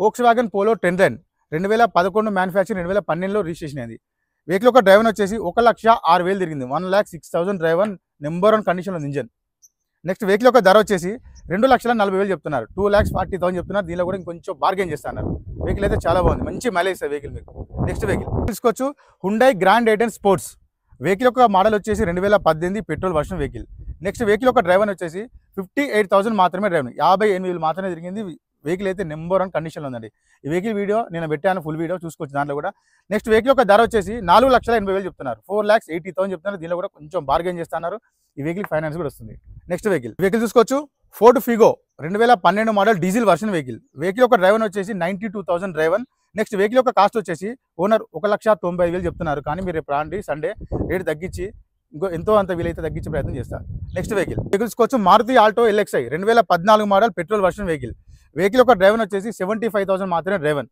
Volkswagen polo 1010 2011 manufacture 2012లో registration అయింది. Vehicle యొక్క driver వచ్చేసి 1,06,000 తిరిగింది. 1,06,000 డ్రైవర్ నెంబర్ 1 కండిషన్లో ఉంది ఇంజన్. నెక్స్ట్ వెహికల్ యొక్క ధర వచ్చేసి 2,40,000 చెప్తున్నారు. 2,40,000 చెప్తున్నారు. దీనిలో కూడా ఇంకొంచెం బార్గెన్ చేస్తున్నారు. వెహికల్ అయితే చాలా బాగుంది. మంచి మైలేజ్ ఇస్తుంది వెహికల్ మీకు. నెక్స్ట్ వెహికల్ తీసుకోవచ్చు Hyundai grand i ten sports. Vehicle యొక్క మోడల్ వచ్చేసి 2018 petrol version vehicle. Next vehicle యొక్క డ్రైవర్ వచ్చేసి 58,000 మాత్రమే డ్రైవర్, 58,000 మాత్రమే తిరిగింది. వెహికల్ అయితే నెంబర్ 1 కండిషన్లో ఉందండి. ఈ వెహికల్ వీడియో నేను పెట్టాను, ఫుల్ వీడియో చూసుకోవచ్చు దాంట్లో కూడా. నెక్స్ట్ వెహికల్ యొక్క ధర వచ్చేసి 4,80,000 చెప్తున్నారు. 4,80,000 చెప్తున్నారు. దీనిలో కూడా కొంచెం బార్గెన్ చేస్తున్నారు. ఈ వెహికల్ ఫైనాన్స్ కూడా వస్తుంది. నెక్స్ట్ వెహికల్ చూసుకోవచ్చు Ford Figo 2012 model diesel version vehicle. Vehicle యొక్క డ్రైవర్ వచ్చేసి 92,000 డ్రైవర్. నెక్స్ట్ వెహికల్ యొక్క కాస్ట్ వచ్చేసి ఓనర్ 1,90,000 చెప్తున్నారు. కానీ మీరు రేపు రాండి సండే రేట్ తగ్గించి ఎంతో అంత వీలైతే తగ్గించే ప్రయత్నం చేస్తారు. నెక్స్ట్ వెహికల్ చూసుకోవచ్చు Maruti Alto L X I 2014 model petrol version vehicle. Vehicle యొక్క డ్రైవర్ వచ్చేసి 75,000 మాత్రమే డ్రైవర్.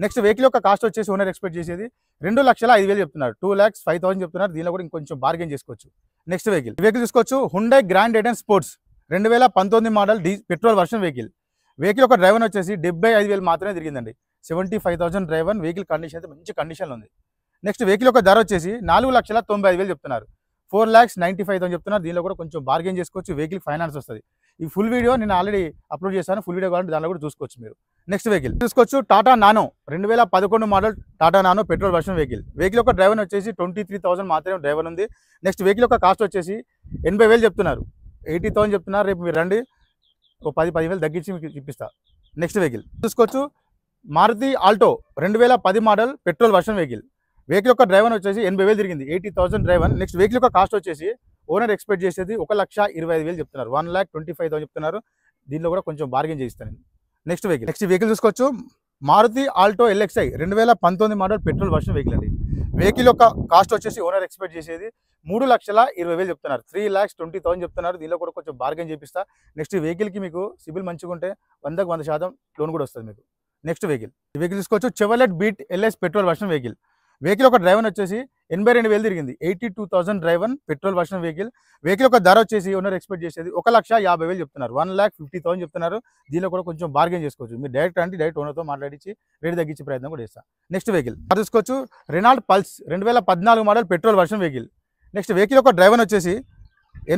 నెక్స్ట్ వెహికల్ యొక్క కాస్ట్ వచ్చేసి ఓనర్ ఎక్స్పెక్ట్ చేసేది 2,05,000 చెప్తున్నారు. 2,05,000 చెప్తున్నారు. దీనిలో కూడా ఇంకొంచెం బార్గెన్ చేసుకోవచ్చు. నెక్స్ట్ వెహికల్ చూసుకోవచ్చు Hyundai grand i ten sports 2019 model petrol version vehicle. Vehicle యొక్క డ్రైవర్ వచ్చేసి 75,000 మాత్రమే తిరిగిందండి. 75,000 డ్రైవర్. వెహికల్ కండిషన్ అయితే మంచి కండిషన్లో ఉంది. నెక్స్ట్ వెహికల్ యొక్క ధర వచ్చేసి 4,95,000 చెప్తున్నారు. 4,95,000 చెప్తున్నారు. దీనిలో కూడా కొంచెం బార్గెన్ చేసుకోవచ్చు. వెహికల్ ఫైనాన్స్ వస్తుంది. ఈ ఫుల్ వీడియో నేను ఆల్రెడీ అప్లోడ్ చేశాను. ఫుల్ వీడియో కావాలంటే దానిలో కూడా చూసుకోవచ్చు మీరు. నెక్స్ట్ వెహికల్ చూసుకోవచ్చు Tata nano 2011 model Tata nano petrol version vehicle. Vehicle యొక్క డ్రైవర్ వచ్చేసి 23,000 మాత్రమే డ్రైవర్ ఉంది. నెక్స్ట్ వెహికల్ యొక్క కాస్ట్ వచ్చేసి 80,000 చెప్తున్నారు. 80,000 చెప్తున్నారు. రేపు మీరు రండి, ఒక 10,000 తగ్గించి మీకు చూపిస్తా. నెక్స్ట్ వెహికల్ చూసుకోవచ్చు Maruti Alto 2010 model petrol version vehicle. Vehicle యొక్క డ్రైవర్ వచ్చేసి 80,000 తిరిగింది. 80,000 డ్రైవర్. నెక్స్ట్ వెహికల్ యొక్క కాస్ట్ వచ్చేసి ఓనర్ ఎక్స్పెక్ట్ చేసేది 1,25,000 చెప్తున్నారు. 1,25,000 చెప్తున్నారు. దీనిలో కూడా కొంచెం బార్గెన్ చేయిస్తాను. నెక్స్ట్ వెహికల్ చూసుకోవచ్చు Maruti Alto L X I 2019 model petrol version vehicle అండి. వెహికల్ యొక్క కాస్ట్ వచ్చేసి ఓనర్ ఎక్స్పెక్ట్ చేసేది 3,20,000 చెప్తున్నారు. 3,20,000 చెప్తున్నారు. దీనిలో కూడా కొంచెం బార్గెన్ చేపిస్తా. నెక్స్ట్ వెహికల్కి మీకు సిబిల్ మంచిగా ఉంటే 100% లోన్ కూడా వస్తుంది మీకు. నెక్స్ట్ వెహికల్ చూసుకోవచ్చు Chevrolet Beat L S petrol version vehicle. Vehicle యొక్క డ్రైవర్ వచ్చేసి 82,000 తిరిగింది. 82,000 driver petrol version vehicle. Vehicle యొక్క ధర వచ్చేసి ఓనర్ ఎక్స్పెక్ట్ చేసేది 1,50,000 చెప్తున్నారు. 1,50,000 చెప్తున్నారు. దీనిలో కూడా కొంచెం బార్గెన్ చేసుకోవచ్చు. మీరు డైరెక్ట్ ఓనర్తో మాట్లాడించి రేట్ తగ్గించే ప్రయత్నం కూడా చేస్తాను. నెక్స్ట్ వెహికల్ చూసుకోవచ్చు Renault Pulse 2014 model petrol version vehicle. Next vehicle యొక్క డ్రైవర్ వచ్చేసి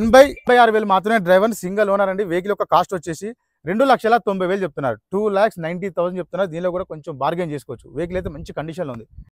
86,000 మాత్రమే డ్రైవర్, సింగిల్ ఓనర్ అండి. వెహికల్ యొక్క కాస్ట్ వచ్చేసి 2,90,000 చెప్తున్నారు. 2,90,000 చెప్తున్నారు. దీనిలో కూడా కొంచెం బార్గెన్ చేసుకోవచ్చు. వెహికల్ అయితే మంచి కండిషన్లో ఉంది.